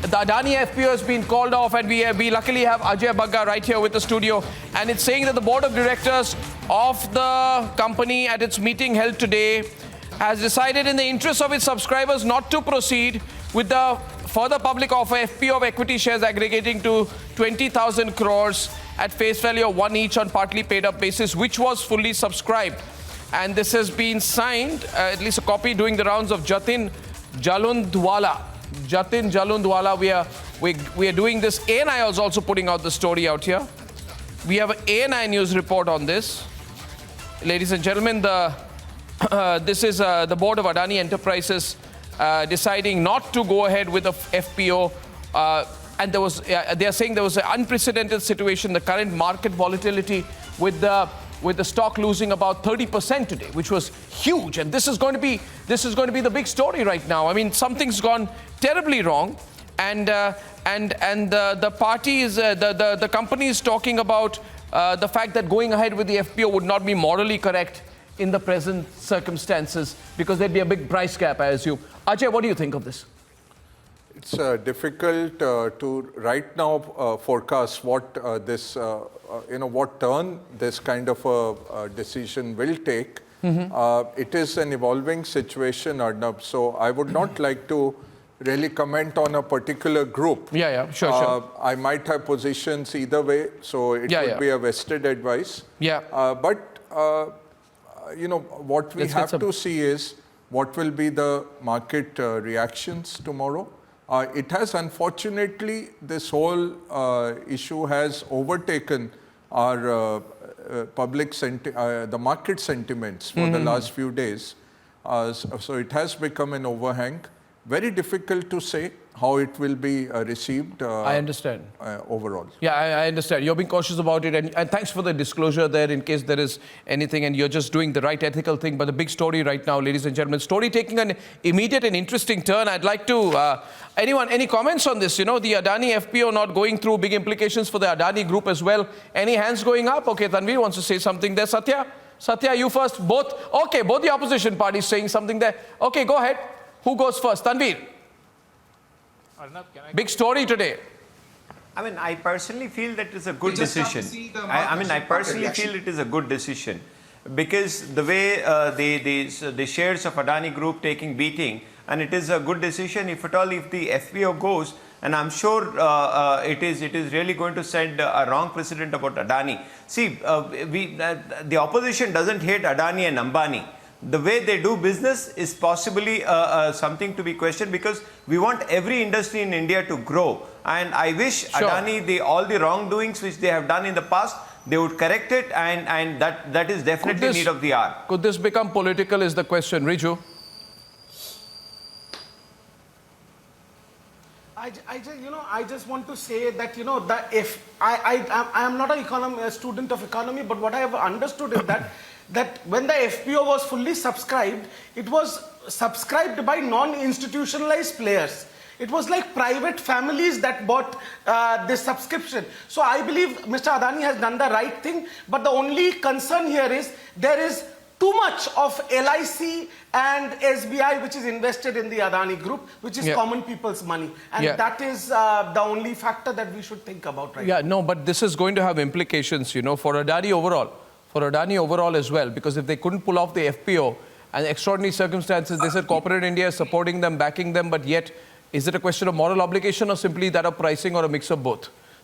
the Adani FPO has been called off, and we luckily have Ajay Bagga right here with the studio. And it's saying that the board of directors of the company at its meeting held today has decided in the interest of its subscribers not to proceed with the further public offer FPO of equity shares aggregating to 20,000 crores at face value of 1 each on partly paid up basis, which was fully subscribed. And this has been signed, at least a copy doing the rounds of Jatin Jalundwala. Jatin Jalundwala, we are doing this. ANI is also putting out the story out here. We have an ANI news report on this. Ladies and gentlemen, this is the board of Adani Enterprises deciding not to go ahead with the FPO. And they are saying there was an unprecedented situation, the current market volatility with the stock losing about 30% today, which was huge. And this is going to be the big story right now. I mean, something's gone terribly wrong, and the party is the company is talking about the fact that going ahead with the FPO would not be morally correct in the present circumstances because there'd be a big price gap, I assume. Ajay, what do you think of this? It's difficult to right now forecast what what turn this kind of a decision will take. It is an evolving situation, Arnab. So I would not like to really comment on a particular group. Sure. I might have positions either way, so it would be a vested advice. But what we have to see is what will be the market reactions tomorrow. It has, unfortunately, this whole issue has overtaken our the market sentiments for the last few days. So it has become an overhang. Very difficult to say how it will be received. I understand. Overall. Yeah, I understand. You're being cautious about it, and thanks for the disclosure there in case there is anything, and you're just doing the right ethical thing. But the big story right now, ladies and gentlemen, story taking an immediate and interesting turn. I'd like to, any comments on this? You know, the Adani FPO not going through, big implications for the Adani group as well. Any hands going up? Okay, Tanveer wants to say something there. Satya, you first. Both the opposition parties saying something there. Okay, go ahead. Who goes first? Tanveer. Arnab, big story today. I mean, I personally feel that it's a good decision. I personally feel it is a good decision because the way the shares of Adani Group taking beating, and it is a good decision if at all if the FPO goes, and I'm sure it is really going to send a wrong precedent about Adani. See, the opposition doesn't hate Adani and Ambani. The way they do business is possibly something to be questioned because we want every industry in India to grow. And I wish Adani, all the wrongdoings which they have done in the past, they would correct it, and that is definitely need of the hour. Could this become political is the question. Riju? I just want to say that, that if I am not a student of economy, but what I have understood is that when the FPO was fully subscribed, it was subscribed by non-institutionalized players. It was like private families that bought this subscription. So I believe Mr. Adani has done the right thing, but the only concern here is there is too much of LIC and SBI which is invested in the Adani group, which is common people's money. And that is the only factor that we should think about right now. No, but this is going to have implications, for Adani overall. For Adani overall as well, because if they couldn't pull off the FPO and extraordinary circumstances, they said corporate India is supporting them, backing them, but yet, is it a question of moral obligation or simply that of pricing or a mix of both?